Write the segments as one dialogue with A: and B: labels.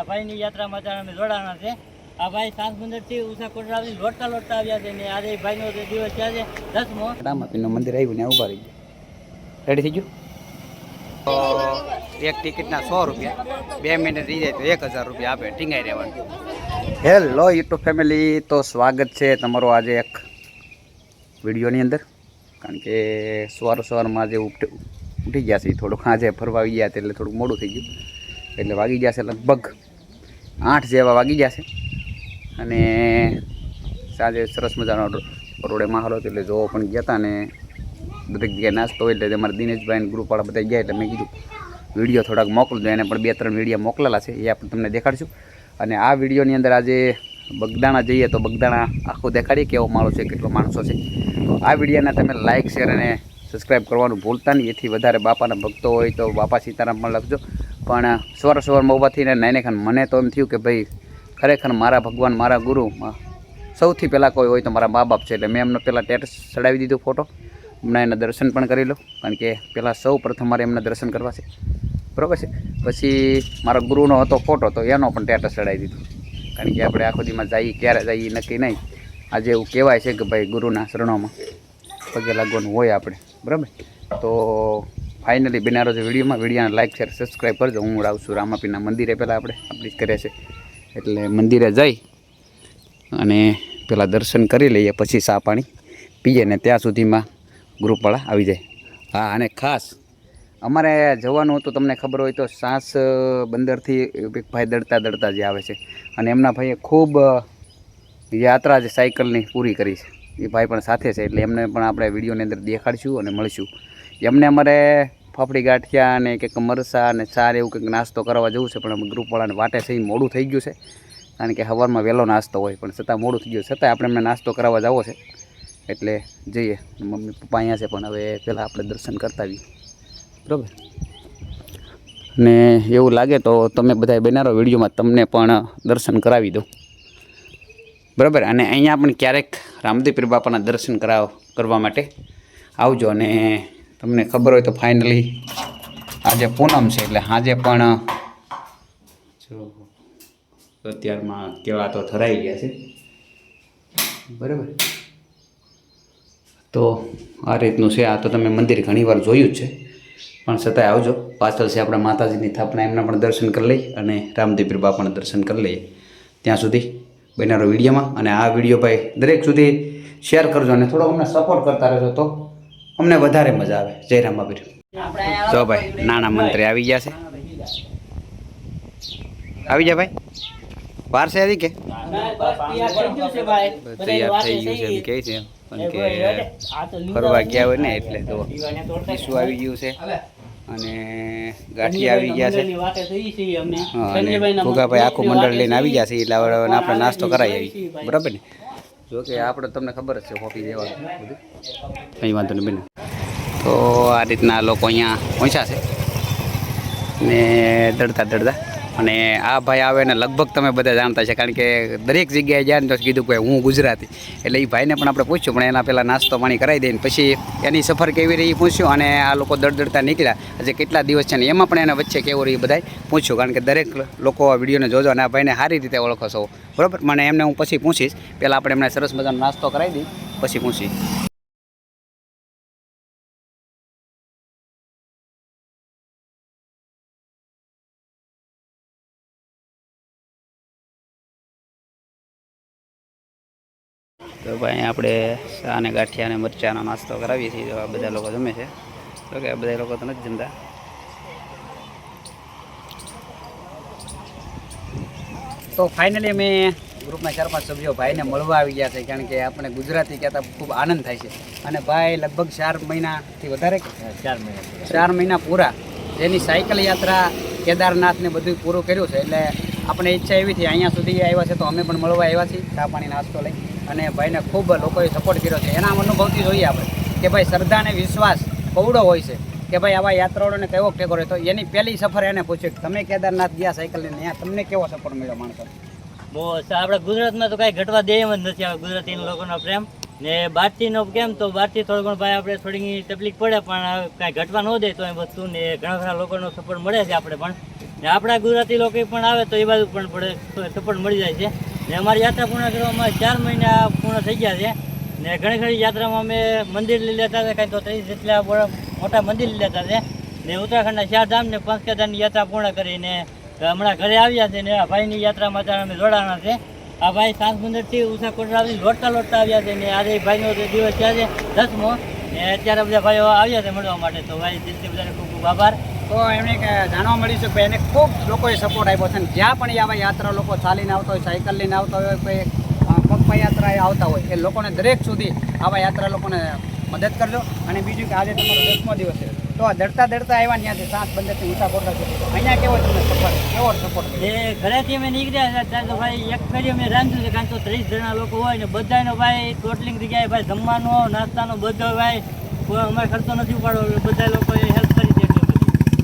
A: ભાઈની યાત્રામાં અમે જોડાણા છે. આ ભાઈ સાંસમંદિરથી ઉષા કોટરાથી લોટતા આવ્યા છે ને આજે ભાઈનો દિવસ છે આજે 10મો.
B: રામાપીરનું મંદિર આવ્યું ને ઊભા રહી ગયા. રેડી થઈ ગયું? તો એક ટિકિટના 100 રૂપિયા, 2 મિનિટ રહી જાય તો 1000 રૂપિયા આપે, ટીંગાઈ રહેવાનું. હેલો યુટ્યુબ ફેમિલી, તો સ્વાગત છે તમારો આજે એક વિડીયોની અંદર. કારણ કે સવારમાં આજે ઉઠી ગયા છે, થોડુંક આજે ફરવા આવી ગયા એટલે થોડુંક મોડું થઈ ગયું. એટલે વાગી ગયા છે લગભગ 8 જેવા વાગી ગયા છે. અને સાંજે સરસ મજાનો રોડે માહોલ હતો એટલે જોવો પણ ગયા હતા. ને દરેક જગ્યાએ નાસ્તો હોય એટલે અમારા દિનેશભાઈ ગ્રુપવાળા બધા ગયા એટલે મેં કીધું વિડીયો થોડાક મોકલજો. એને પણ 2-3 વિડીયો મોકલેલા છે, એ આપણે તમને દેખાડીશું. અને આ વિડીયોની અંદર આજે બગદાણા જઈએ તો બગદાણા આખું દેખાડીએ, કેવો માળો છે, કેટલો માણસો છે. તો આ વિડીયોને તમે લાઇક, શેર અને સબસ્ક્રાઈબ કરવાનું ભૂલતા નહીં. એથી વધારે બાપાના ભક્તો હોય તો બાપા સીતારામ પણ લખજો. પણ સવારમાં ઊભા થઈને નાઈને ખાન મને તો એમ થયું કે ભાઈ ખરેખર મારા ભગવાન, મારા ગુરુ સૌથી પહેલાં કોઈ હોય તો મારા મા બાપ છે. એટલે મેં એમનો પહેલાં સ્ટેટસ ચડાવી દીધો ફોટો. હમણાં એના દર્શન પણ કરી લો, કારણ કે પહેલાં સૌ પ્રથમ મારે એમના દર્શન કરવા છે, બરાબર છે. પછી મારા ગુરુનો હતો ફોટો તો એનો પણ સ્ટેટસ ચડાવી દીધો. કારણ કે આપણે આખો દીમાં જઈએ, ક્યારે જઈએ નક્કી નહીં. આજે એવું કહેવાય છે કે ભાઈ ગુરુના શરણોમાં પગે લાગવાનું હોય આપણે, બરાબર. તો ફાઇનલી બિનારો છે વિડીયોને લાઇક, શેર, સબસ્ક્રાઈબ કરજો. હું આવું છું રામાપીરના મંદિરે. પહેલાં આપણે આપણી જ કરે છે એટલે મંદિરે જઈ અને પહેલાં દર્શન કરી લઈએ, પછી ચા પાણી પીએ ને ત્યાં સુધીમાં ગ્રુપવાળા આવી જાય. હા, અને ખાસ અમારે જવાનું હતું, તમને ખબર હોય તો સાસ બંદરથી એક ભાઈ દડતા જે આવે છે અને એમના ભાઈએ ખૂબ યાત્રા જે સાયકલની પૂરી કરી છે. એ ભાઈ પણ સાથે છે એટલે એમને પણ આપણે વિડીયોની અંદર દેખાડીશું અને મળીશું. એમને અમારે ફાફડી ગાંઠિયા અને કંઈક મરસા અને ચાર એવું કંઈક નાસ્તો કરવા જવું છે, પણ અમે ગ્રુપવાળાને વાટે છે, મોડું થઈ ગયું છે. કારણ કે સવારમાં વહેલો નાસ્તો હોય પણ છતાં મોડું થઈ ગયું, છતાં આપણે એમને નાસ્તો કરાવવા જવો છે. એટલે જઈએ. મમ્મી પપ્પા અહીંયા છે, પણ હવે પહેલાં આપણે દર્શન કરતા આવીએ, બરાબર. ને એવું લાગે તો તમે બધા બનારો વિડીયોમાં તમને પણ દર્શન કરાવી દો, બરાબર. અને અહીંયા પણ ક્યારેક રામદેવ બાપાના દર્શન કરવા માટે આવજો. અને તમને ખબર હોય તો ફાઇનલી આજે પૂનમ છે એટલે આજે પણ જો અત્યારમાં કેળા તો થરાઈ ગયા છે, બરાબર. તો આ રીતનું છે. આ તો તમે મંદિર ઘણીવાર જોયું જ છે, પણ છતાંય આવજો. પાછળ છે આપણા માતાજીની થાપના, એમના પણ દર્શન કરી લઈ અને રામદેવ બાપાના દર્શન કરી લઈએ. ત્યાં સુધી બનારો વિડીયોમાં. અને આ વિડીયો ભાઈ દરેક સુધી શેર કરજો અને થોડો અમને સપોર્ટ કરતા રહેજો તો અમને વધારે મજા આવે. જય રામાપીર. જો ભાઈ નાના મંત્રી આવી ગયા છે. આવી જા ભાઈ. વાર છે કે તૈયાર થઈ ગયું છે એમ કહે છે, પણ કે ફરવા ગયા હોય ને એટલે તો ઈસુ આવી ગયું છે અને ગાંઠી આવી ગયા છે. હા, અને ભોગાભાઈ આખું મંડળ લઈને આવી ગયા છે એટલે આપણે નાસ્તો કરાવી આવી, બરાબર ને. જો કે આપણે તમને ખબર જ છે હોપી દેવાનું બધું, કંઈ વાંધો નહીં બને. તો આ રીતના લોકો અહીંયા પહોંચ્યા છે ને દડતા. અને આ ભાઈ આવે ને લગભગ તમે બધા જાણતા છે, કારણ કે દરેક જગ્યાએ જાય ને તો કીધું કે હું ગુજરાતી. એટલે એ ભાઈને પણ આપણે પૂછ્યું, પણ એના પહેલાં નાસ્તો પાણી કરાવી દઈને પછી એની સફર કેવી રહી પૂછ્યું. અને આ લોકો દડતા નીકળ્યા આજે કેટલા દિવસ છે ને એમાં પણ એના વચ્ચે કેવું રહી બધાય પૂછ્યું. કારણ કે દરેક લોકો આ વિડીયોને જોજો અને આ ભાઈને સારી રીતે ઓળખો છો, બરાબર. મને એમને હું પછી પૂછીશ. પહેલાં આપણે એમને સરસ મજાનો નાસ્તો કરાવી દઈ પછી પૂછી. તો ભાઈ આપણે ચા અને ગાંઠિયા અને મરચાંનો નાસ્તો કરાવીએ છીએ. તો આ બધા લોકો જમે છે, તો કે બધા લોકો તો નથી જમતા. તો ફાઇનલી અમે ગ્રુપના 4-5 સભ્યો ભાઈને મળવા આવી ગયા છે, કારણ કે આપણે ગુજરાતી કહેતા ખૂબ આનંદ થાય છે. અને ભાઈ લગભગ 4 મહિનાથી વધારે 4 મહિના પૂરા જેની સાયકલ યાત્રા કેદારનાથને બધું પૂરું કર્યું છે. એટલે આપણે ઈચ્છા એવી થઈ અહીંયા સુધી આવ્યા છે તો અમે પણ મળવા આવ્યા છીએ ચા પાણી નાસ્તો લઈ. અને ભાઈને ખૂબ લોકોએ સપોર્ટ કર્યો છે. એના અનુભવથી જોઈએ આપણે કે ભાઈ શ્રદ્ધા અને વિશ્વાસ કવડો હોય છે કે ભાઈ આવા યાત્રાળુઓને કેવો ટેકો રહે. તો એની પહેલી સફર એને પૂછ્યું કે તમે કેદારનાથ ગયા સાયકલને, ત્યાં તમને કેવો સપોર્ટ મળ્યો માણસો?
A: બહુ આપણે ગુજરાતમાં તો કાંઈ ઘટવા દે એમ જ નથી આવે ગુજરાતી લોકોનો પ્રેમ. ને બહારથીનો કેમ તો બહારથી થોડું ઘણું ભાઈ આપણે થોડી તકલીફ પડે, પણ કાંઈ ઘટવા ન દે તો એ વસ્તુ ને ઘણા ખરા લોકોનો સપોર્ટ મળે છે આપણે પણ. ને આપણા ગુજરાતી લોકો પણ આવે તો એ બાજુ પણ સપોર્ટ મળી જાય છે. ને અમારી યાત્રા પૂર્ણ કરવામાં 4 મહિના પૂર્ણ થઈ ગયા છે. ને ઘણી ઘણી યાત્રામાં અમે મંદિર લઈ લેતા હતા, કાંઈ તો 30 જેટલા મોટા મંદિર લઈ લેતા છે. ને ઉત્તરાખંડના 4 ધામ ને 5 કેદારની યાત્રા પૂર્ણ કરીને હમણાં ઘરે આવ્યા છે. ને આ ભાઈની યાત્રામાં અત્યારે અમે જોડાણા છે. આ ભાઈ સાંસ મંદિરથી ઉષા કોટરાથી લોટતા આવ્યા છે. ને આજે ભાઈનો દિવસ છે, 10મો. ને અત્યારે બધા ભાઈઓ આવ્યા છે મળવા માટે. તો ભાઈ દિલથી બધાને ખૂબ ખૂબ આભાર.
B: તો એમને જાણવા મળ્યું છે કે એને ખૂબ લોકોએ સપોર્ટ આપ્યો છે. અને જ્યાં પણ આવા યાત્રા લોકો ચાલીને આવતા હોય, સાયકલ લઈને આવતા હોય, કોઈ પગપાળા યાત્રાએ આવતા હોય, એ લોકોને દરેક સુધી આવા યાત્રા લોકોને મદદ કરજો. અને બીજું કે આજે તમારો 10મો દિવસ છે, તો દડતા આવ્યા ત્યાંથી સાંસ બંદરથી ઉષા કોટરા છે, અહીંયા કેવો તમને સપોર્ટ, કેવો સપોર્ટ?
A: એ ઘરેથી અમે નીકળ્યા છે ત્યારે તો ભાઈ એક ફેરી અમે રાંધ્યું છે, કારણ કે 30 જણા લોકો હોય ને બધાનો ભાઈ ટોટલિંગ જગ્યાએ ભાઈ જમવાનો નાસ્તાનો બધો ભાઈ કોઈ અમારે ખર્ચો નથી ઉપાડવો, બધા લોકોએ હેલ્પ કરી છે.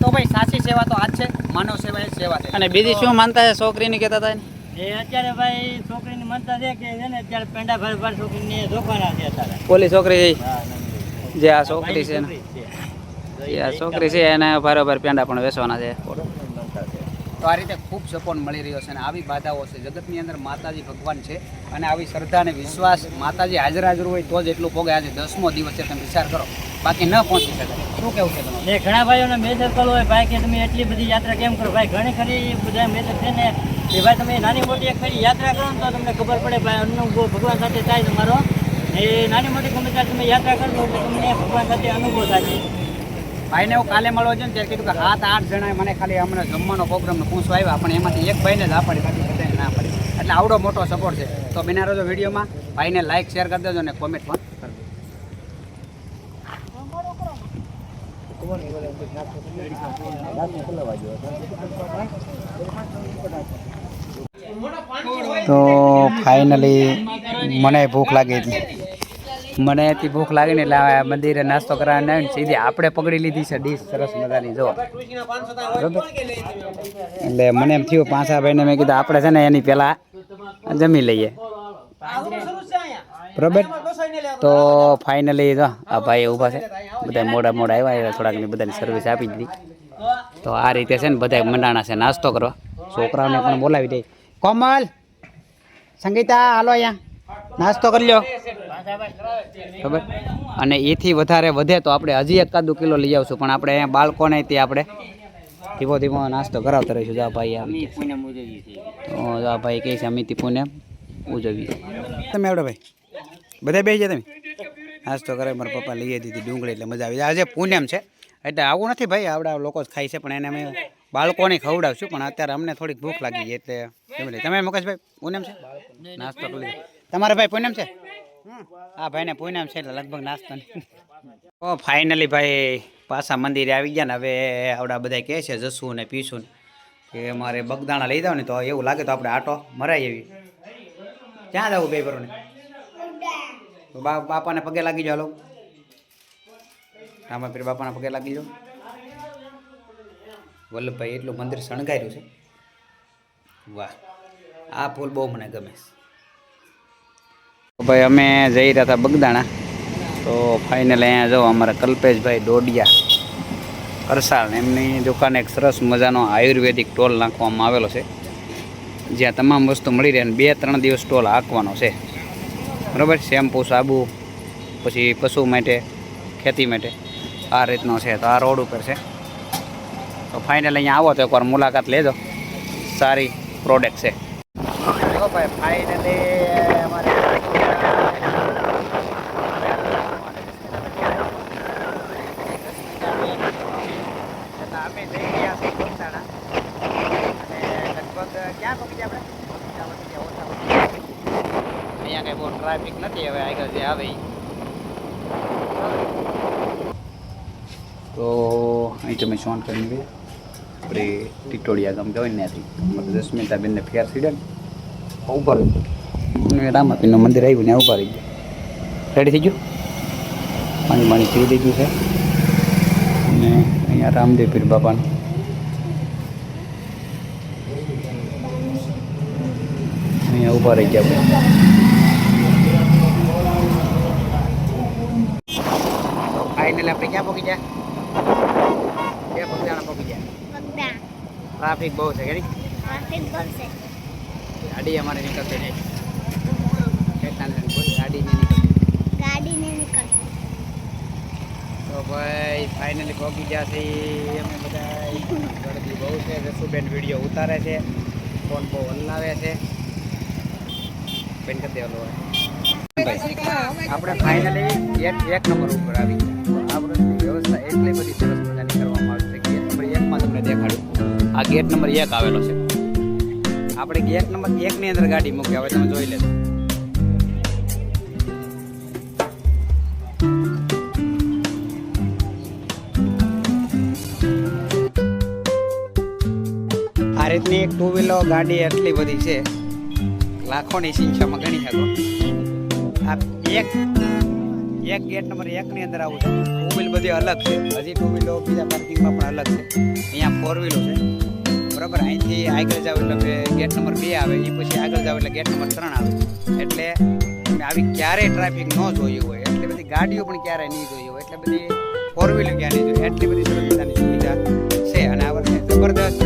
B: તો ભાઈ સાચી સેવા તો આ જ છે, માનવ સેવા એ સેવા છે. અને બીજી શું માનતા છે છોકરીની કહેતા હતા
A: એ અત્યારે ભાઈ છોકરીની માનતા છે કે છે ને અત્યારે પેંડા ભર છોકરીને રોકવાના છે અત્યારે.
B: ઓલી છોકરી
A: હા,
B: જે આ છોકરી છે ને, એ આ છોકરી છે એને બરાબર પેંડા પણ વેચવાના છે. તો આ રીતે ખૂબ સપોર્ટ મળી રહ્યો છે. અને આવી બાધાઓ છે જગતની અંદર, માતાજી ભગવાન છે. અને આવી શ્રદ્ધા અને વિશ્વાસ, માતાજી હાજર હોય તો જ એટલું પોગે. આજે 10મો દિવસ છે, તમે વિચાર કરો, બાકી ન પહોંચી શકે. શું કેવું છે તમારું?
A: ને ઘણા ભાઈઓને મેસેજ કરો હોય ભાઈ કે તમે એટલી બધી યાત્રા કેમ કરો? ભાઈ ઘણી ખરી બધા મેસેજ છે ને કે ભાઈ તમે નાની મોટી એક ખરી યાત્રા કરો ને તો તમને ખબર પડે ભાઈ અનુભવ ભગવાન સાથે થાય તમારો. એ નાની મોટી ગમે ત્યારે તમે યાત્રા કરો તો તમને ભગવાન સાથે અનુભવ થાય.
B: ભાઈને હું કાલે મળવા છે ને ત્યારે કીધું કે 7-8 જણાએ મને ખાલી હમણાં જમવાનો પ્રોગ્રામનો પૂછવા આવ્યા, પણ એમાંથી એક ભાઈને જ આ પડી, બાકી બધાને ના પડી. એટલે આવડો મોટો સપોર્ટ છે. તો બિના રહેજો વિડીયોમાં, ભાઈને લાઈક શેર કરી દેજો અને કોમેન્ટ પણ કરી દેજો. તો ફાઇનલી મને ભૂખ લાગી હતી, મને હતી ભૂખ લાગીને એટલે મંદિરે નાસ્તો કરાવવાને આવીને સીધી આપણે પકડી લીધી છે ડીશ સરસ મજાની. જો બરોબર, એટલે મને એમ થયું પાંસાભાઈને મેં કીધું આપણે છે ને એની પહેલાં જમી લઈએ, બરોબર. તો ફાઇનલી જો આ ભાઈ ઊભા છે, બધા મોડા આવ્યા, થોડાકની બધાની સર્વિસ આપી દીધી. તો આ રીતે છે ને બધા મંડાણા છે નાસ્તો કરવા. છોકરાઓને પણ બોલાવી દે. કોમલ, સંગીતા, હાલો અહીંયા નાસ્તો કરી લો, ખબર. અને એથી વધારે વધે તો આપણે હજી 1-2 કિલો લઈ આવશું, પણ આપણે અહીંયા બાળકોને તે આપણે ધીમો ધીમો નાસ્તો કરાવતા રહીશું. જા ભાઈ આમ તો જા ભાઈ કહે છે અમિતી પૂનમ ઉજવીએ. તમે આવડો ભાઈ બધા બેસી જાય, તમે નાસ્તો કરે. મારા પપ્પા લઈ દીધી ડુંગળી, એટલે મજા આવી જાય. આજે પૂનમ છે એટલે આવું નથી ભાઈ, આવડા લોકો જ ખાય છે, પણ એને અમે બાળકોને ખવડાવશું. પણ અત્યારે અમને થોડીક ભૂખ લાગી ગઈ એટલે તમે મુકેશભાઈ પૂનમ છે નાસ્તો કરી લીધો. તમારે ભાઈ પૂનમ છે? હા ભાઈને પૂનમ છે એટલે લગભગ નાસ્તો નહીં. તો ફાઇનલી ભાઈ પાછા મંદિરે આવી ગયા ને. હવે આવડા બધા કહે છે જસું ને પીશું કે અમારે બગદાણા લઈ જાવ ને, તો એવું લાગે તો આપણે આટો મરાઈ એવી. ક્યાં જવું બે ભરો ને? બાપાને પગે લાગી જાઓ. આમાં ફરી બાપાના પગે લાગી જાઓ. વલ્લભભાઈ એટલું મંદિર શણગાર્યું છે, વાહ. આ ફૂલ બહુ મને ગમે છે. ભાઈ અમે જઈ રહ્યા હતા બગદાણા. તો ફાઇનલ અહીંયા જાઓ અમારા કલ્પેશભાઈ ડોડિયા કરસાળ, એમની દુકાને એક સરસ મજાનો આયુર્વેદિક સ્ટોલ નાખવામાં આવેલો છે, જ્યાં તમામ વસ્તુ મળી રહે. અને 2-3 દિવસ સ્ટોલ હાંકવાનો છે, બરાબર. શેમ્પૂ, સાબુ, પછી પશુ માટે, ખેતી માટે, આ રીતનો છે. તો આ રોડ ઉપર છે. તો ફાઇનલ અહીંયા આવો તો એકવાર મુલાકાત લેજો, સારી પ્રોડક્ટ છે. જો ભાઈ ફાઇનલી અમારે અમે જઈ ગયા છીએ બગદાણા. અને લગભગ ક્યાં પહોંચી ગયા આપણે? અહીંયા કંઈ બહુ ટ્રાફિક નથી હવે, આગળ જે આવે. તો અહીં તમે શોન કરી ગઈ આપણે ટીટોડિયા ગામ જવાય ને, ત્યાંથી જસ્મિતાબેનને ફેર સીડે ને ઉભા રહ્યું, રામાપીરનું મંદિર આવ્યું ને ઉભા રહી ગયું. રેડી થઈ ગયું, પાણી પી દીધું છે. અને અહીંયા રામદેવ પીર બાપાનું અહીંયા ઉભા રહી ગયા. ફાઇનલ આપણે ક્યાં પહોંચી ગયા? બગદાણા પહોંચી ગયા. ટ્રાફિક બહુ છે કે
C: ટ્રાફિક બહુ છે.
B: ગાડી અમારે નીકળતી નહીં. ગાડી નહીં નીકળતી.
C: ગાડી નહીં નીકળતી.
B: તો ભાઈ ફાઇનલી પહોંચી ગયા છે અમે બધા. ગળદી બહુ છે. રસુબેન વિડીયો ઉતારે છે, ફોન બહુ હલાવે છે. બેન કરી દેવાનું આપણે ફાઇનલી એક નંબર ઉપર આવી ગયા. આ બધી વ્યવસ્થા એટલી બધી સરસ મજાની કરવામાં આવી છે. ગેટ નંબર 1 માં તમને દેખાડું. આ ગેટ નંબર 1 આવેલો છે. આપણે ગેટ નંબર 1 ની અંદર ગાડી મૂકી. હવે તમે જોઈ લેજો. આ રીતની એક 2 વ્હીલર ગાડી એટલી બધી છે, લાખોની સંખ્યામાં ગણી શકો. આ એક ગેટ નંબર 1 ની અંદર આવું છે. 2 વ્હીલ બધી અલગ છે. હજી 2 વ્હીલો બીજા પાર્કિંગમાં પણ અલગ છે. અહીંયા 4 વ્હીલો છે. બરાબર. અહીંથી આગળ જાવ એટલે ગેટ નંબર 2 આવે, એ પછી આગળ જાવ એટલે ગેટ નંબર 3 આવે. એટલે તમે આવી ક્યારેય ટ્રાફિક ન જોયું હોય, એટલી બધી ગાડીઓ પણ ક્યારેય નહીં જોઈ હોય, એટલે બધી 4 વ્હીલો ક્યાં નહીં જોઈ, એટલી બધી સરસ મજાની સુવિધા છે. અને આ વર્ષે જબરદસ્ત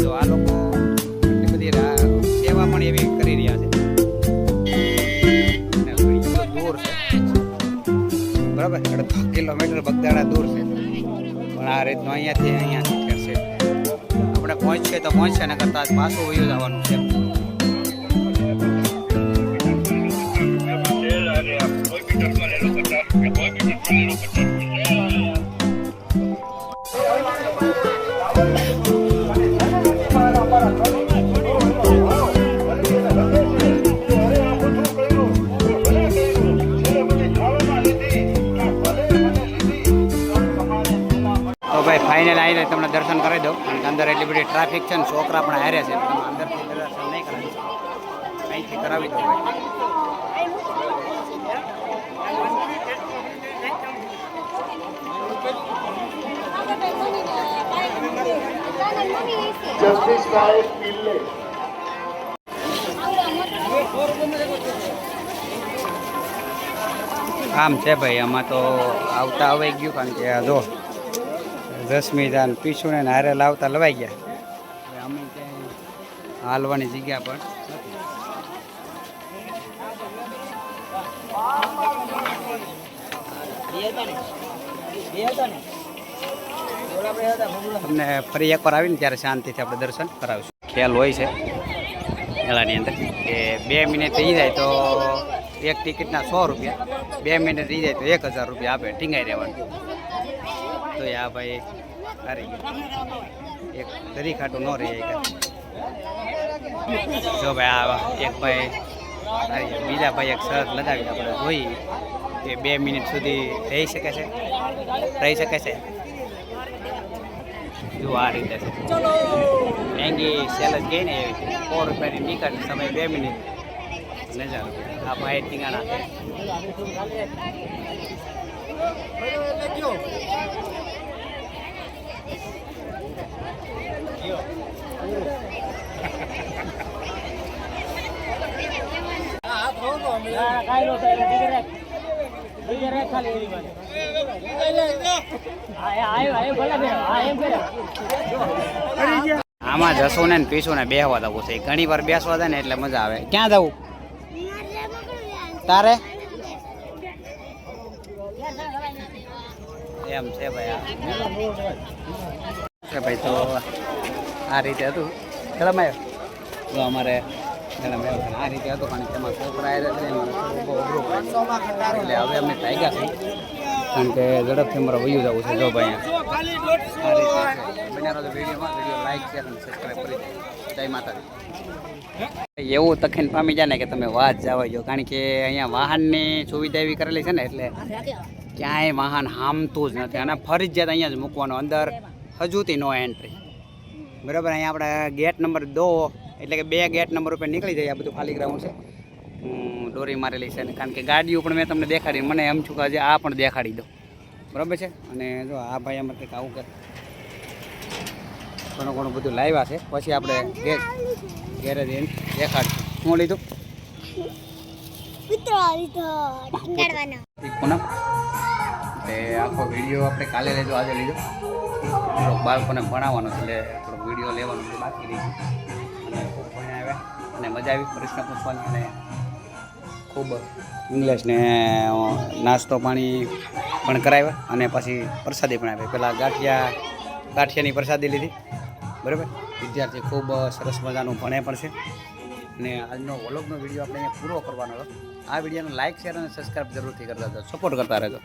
B: જો આ લોકો એટલી બધી સેવા પણ એવી કરી રહ્યા છે. દૂર છે બરાબર, 1.5 કિલોમીટર બગદાણા દૂર છે, પણ આ રીતનું અહીંયાથી કરશે. આપણે પહોંચશે તો પહોંચશે, ને કરતાં પાછું વયું જવાનું છે. ભાઈ ફાઇનલ આવીને તમને દર્શન કરી દો. અંદર એટલી બધી ટ્રાફિક છે ને, છોકરા પણ હારે છે. તમે અંદરથી દર્શન નહીં કરાવી શકો, અહીંથી કરાવી દો. આમ છે ભાઈ, આમાં તો આવતા આવી ગયું. કારણ કે આ જો રશ્મિદાન પીછું ને હારે લાવતા લવાઈ ગયા. અમે ક્યાંય હાલવાની જગ્યા પણ તમને ફરી એકવાર આવીને ત્યારે શાંતિથી આપણે દર્શન કરાવીશું. ખ્યાલ હોય છે મેળાની અંદર કે 2 મિનિટ થઈ જાય તો એક ટિકિટના 100 રૂપિયા, 2 મિનિટ થઈ જાય તો 1000 રૂપિયા આપે. ટીંગાઈ રહેવાનું. તો આ ભાઈ હારી ગયું. એક દરી ખાટું ન રહે. જો ભાઈ આ એક ભાઈ હારી ગયા. બીજા ભાઈ એક શરત લગાવી આપણે જોઈએ કે 2 મિનિટ સુધી રહી શકે છે. જો આ રીતે છે. મહેંગી સેલ જ ગઈ ને એવી 100 રૂપિયાની ટિકિટ, સમય 2 મિનિટ, 1000 રૂપિયા. આ ભાઈ ટીંગાણા છે. આમાં જશું ને પીશું ને બેસવા જવું છે. ઘણી વાર બેસવા જાય ને એટલે મજા આવે. ક્યાં જવું તારે? એમ છે ભાઈ. ભાઈ તો આ રીતે હતું. ગરમ આવ્યો તો અમારે આ રીતે હતું. કારણ કે એમાં છોકરા બહુ અઘરું પડે એટલે હવે અમે ભાગ્યા છીએ. કારણ કે ઝડપથી અમારે વયું જવું છે. જો ભાઈ આ રીતે બન્યા રહો વિડીયોમાં. વિડીયો લાઈક શેર અને સબસ્ક્રાઈબ કરી દો. જય માતાજી. એવું તખીન પામી જાય ને કે તમે વાત જવા જો. કારણ કે અહીંયા વાહનની સુવિધા એવી કરેલી છે ને, એટલે ક્યાંય વાહન હામતું જ નથી. અને ફરજિયાત અહીંયા જ મૂકવાનું, અંદર હજુથી નો એન્ટ્રી. બરાબર. અહીંયા આપણે ગેટ નંબર 2 એટલે કે 2 ગેટ નંબર ઉપર નીકળી જાય. આ બધું ખાલી ગ્રાઉન્ડ છે. દોરી મારેલી છે. કારણ કે ગાડીઓ પણ મેં તમને દેખાડી. મને એમ છું કે આજે આ પણ દેખાડી દો. બરાબર છે. અને જો આ ભાઈ અમારે કંઈક આવું કરે, ઘણું બધું લાવ્યા છે. પછી આપણે ઘેરે જઈને દેખાડશું. શું લીધું? પૂનમ એટલે આખો વિડીયો આપણે કાલે લીધો, આજે લીધો. થોડોક બાળકોને ભણાવવાનો છે એટલે થોડોક વિડીયો લેવાનો છે બાકી રહી ગયું. અને ખૂબ ભણ્યા આવ્યા અને મજા આવી પ્રશ્ન પૂછવાની અને ખૂબ ઇંગ્લિશ ને નાસ્તો પાણી પણ કરાવ્યા અને પછી પ્રસાદી પણ આપી. પહેલાં ગાંઠિયાની પ્રસાદી લીધી, બરાબર. વિદ્યાર્થી ખૂબ સરસ મજાનું ભણે પણ છે. અને આજનો વ્લોગનો વિડીયો આપણે અહીંયા પૂરો કરવાનો હતો. આ વિડીયોને લાઇક શેર અને સબસ્ક્રાઈબ જરૂરથી કરતા રહેજો, સપોર્ટ કરતા રહેજો.